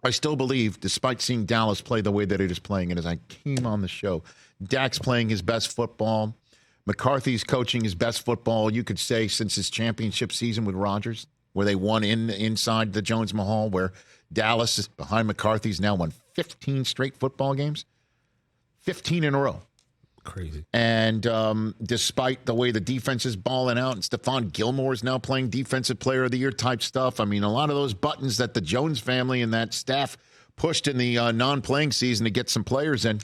I still believe, despite seeing Dallas play the way that it is playing, and as I came on the show, Dak's playing his best football. McCarthy's coaching his best football, you could say, since his championship season with Rodgers, where they won inside the Jones Mahal, where Dallas is behind McCarthy's now won 15 straight football games. 15 in a row. Crazy. And despite the way the defense is balling out, and Stephon Gilmore is now playing Defensive Player of the Year type stuff. I mean, a lot of those buttons that the Jones family and that staff pushed in the non-playing season to get some players in,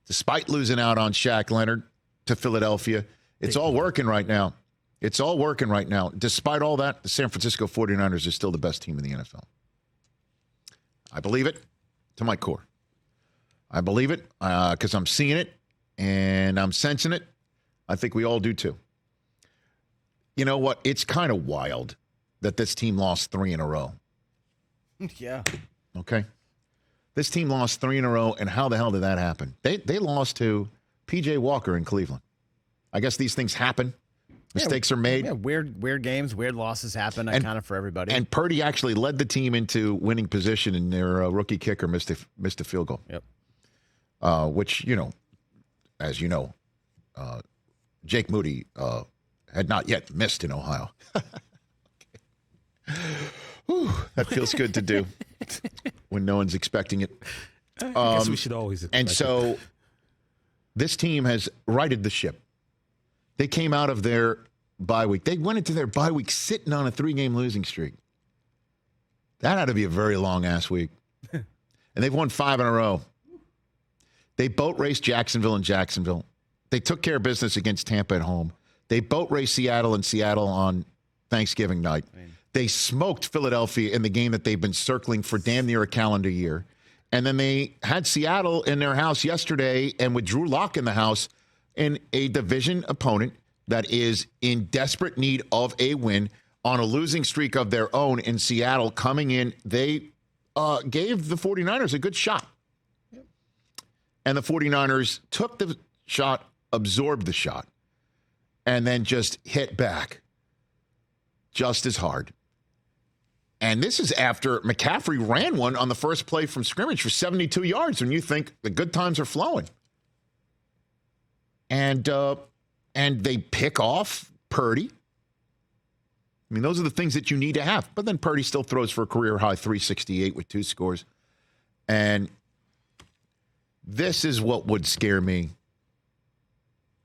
despite losing out on Shaq Leonard to Philadelphia, it's all working right now. It's all working right now. Despite all that, the San Francisco 49ers are still the best team in the NFL. I believe it to my core. I believe it because I'm seeing it. And I'm sensing it. I think we all do too. You know what? It's kind of wild that this team lost 3 in a row. Yeah. Okay. This team lost 3 in a row, and how the hell did that happen? They lost to P.J. Walker in Cleveland. I guess these things happen. Mistakes are made. Yeah, weird games, weird losses happen kind of for everybody. And Purdy actually led the team into winning position, and their rookie kicker missed a field goal. Yep. Which, as you know, Jake Moody had not yet missed in Ohio. Whew, that feels good to do when no one's expecting it. I guess we should always expect And so it. This team has righted the ship. They came out of their bye week. They went into their bye week sitting on a 3-game losing streak. That had to be a very long-ass week. And they've won 5 in a row. They boat raced Jacksonville in Jacksonville. They took care of business against Tampa at home. They boat raced Seattle in Seattle on Thanksgiving night. They smoked Philadelphia in the game that they've been circling for damn near a calendar year. And then they had Seattle in their house yesterday, and with Drew Lock in the house, in a division opponent that is in desperate need of a win on a losing streak of their own in Seattle coming in. They gave the 49ers a good shot. And the 49ers took the shot, absorbed the shot, and then just hit back just as hard. And this is after McCaffrey ran one on the first play from scrimmage for 72 yards when you think the good times are flowing. And they pick off Purdy. I mean, those are the things that you need to have. But then Purdy still throws for a career-high 368 with 2 scores. And this is what would scare me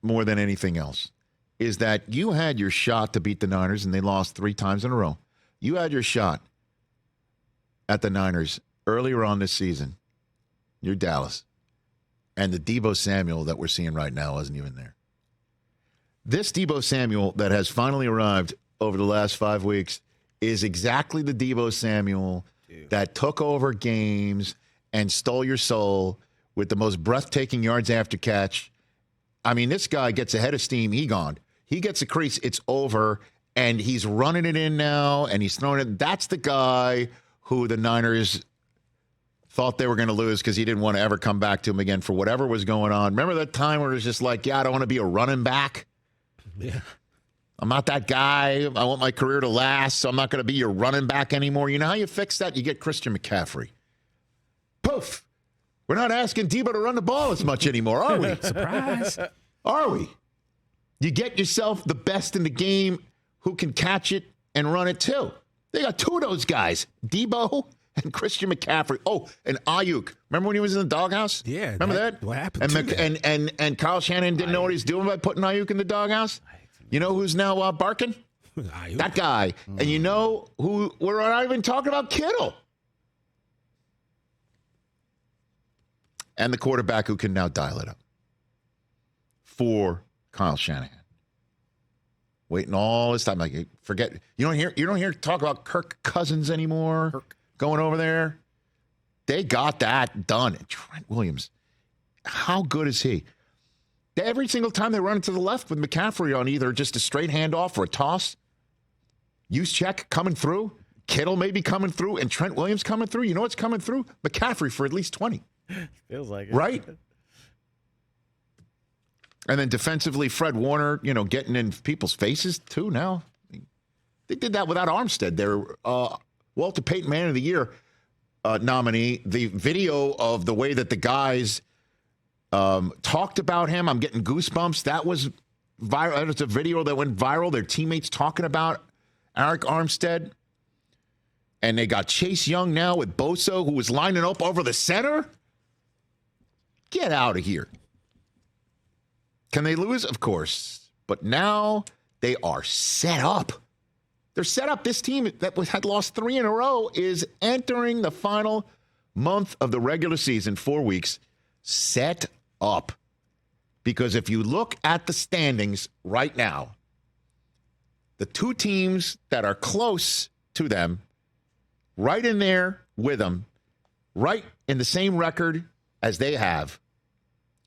more than anything else, is that you had your shot to beat the Niners, and they lost 3 times in a row. You had your shot at the Niners earlier on this season. You're Dallas. And the Deebo Samuel that we're seeing right now wasn't even there. This Deebo Samuel that has finally arrived over the last 5 weeks is exactly the Deebo Samuel that took over games and stole your soul with the most breathtaking yards after catch. I mean, this guy gets a head of steam. He gets a crease. It's over. And he's running it in now, and he's throwing it. That's the guy who the Niners thought they were going to lose because he didn't want to ever come back to him again for whatever was going on. Remember that time where it was just like, I don't want to be a running back? Yeah. I'm not that guy. I want my career to last, so I'm not going to be your running back anymore. You know how you fix that? You get Christian McCaffrey. Poof. We're not asking Deebo to run the ball as much anymore, are we? Surprise. Are we? You get yourself the best in the game who can catch it and run it too. They got 2 of those guys, Deebo and Christian McCaffrey. Oh, and Ayuk. Remember when he was in the doghouse? Yeah. Remember that? What happened to that? And Kyle Shanahan didn't know what he's doing by putting Ayuk in the doghouse? You know who's now barking? Ayuk. That guy. And you know who? We're not even talking about Kittle. And the quarterback who can now dial it up for Kyle Shanahan. Waiting all this time, like forget you don't hear talk about Kirk Cousins anymore. Going over there, they got that done. And Trent Williams, how good is he? Every single time they run it to the left with McCaffrey on either just a straight handoff or a toss, Juszczyk coming through, Kittle maybe coming through, and Trent Williams coming through. You know what's coming through? McCaffrey for at least 20. Feels like it. Right? And then defensively, Fred Warner, getting in people's faces too now. They did that without Armstead. They're Walter Payton Man of the Year nominee. The video of the way that the guys talked about him, I'm getting goosebumps. That was viral. It's a video that went viral. Their teammates talking about Arik Armstead. And they got Chase Young now with Bosa, who was lining up over the center. Get out of here. Can they lose? Of course. But now they are set up. They're set up. This team that had lost 3 in a row is entering the final month of the regular season, 4 weeks, set up. Because if you look at the standings right now, the 2 teams that are close to them, right in there with them, right in the same record as they have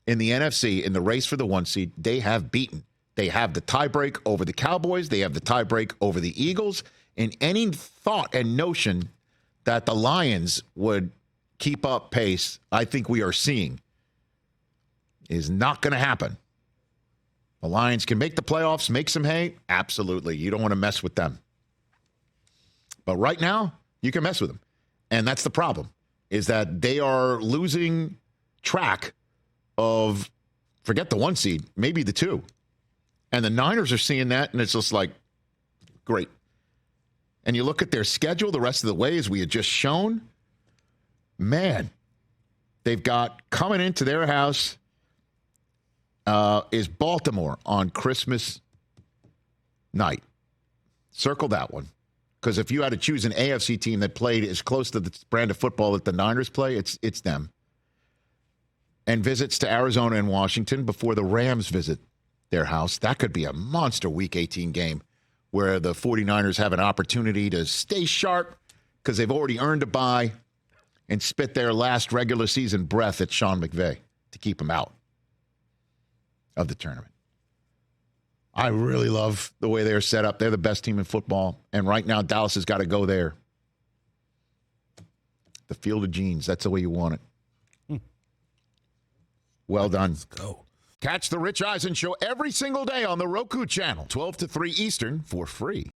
in the NFC, in the race for the 1 seed, they have beaten. They have the tiebreak over the Cowboys. They have the tiebreak over the Eagles. And any thought and notion that the Lions would keep up pace, I think we are seeing, is not going to happen. The Lions can make the playoffs, make some hay. Absolutely. You don't want to mess with them. But right now, you can mess with them. And that's the problem, is that they are losing track of, forget the 1 seed, maybe the 2. And the Niners are seeing that, and it's just like, great. And you look at their schedule the rest of the way, as we had just shown, man, they've got coming into their house is Baltimore on Christmas night. Circle that one. Because if you had to choose an AFC team that played as close to the brand of football that the Niners play, it's them. And visits to Arizona and Washington before the Rams visit their house. That could be a monster Week 18 game where the 49ers have an opportunity to stay sharp because they've already earned a bye and spit their last regular season breath at Sean McVay to keep him out of the tournament. I really love the way they're set up. They're the best team in football. And right now, Dallas has got to go there. The field of jeans. That's the way you want it. Well done. Let's go. Catch the Rich Eisen Show every single day on the Roku channel, 12 to 3 Eastern, for free.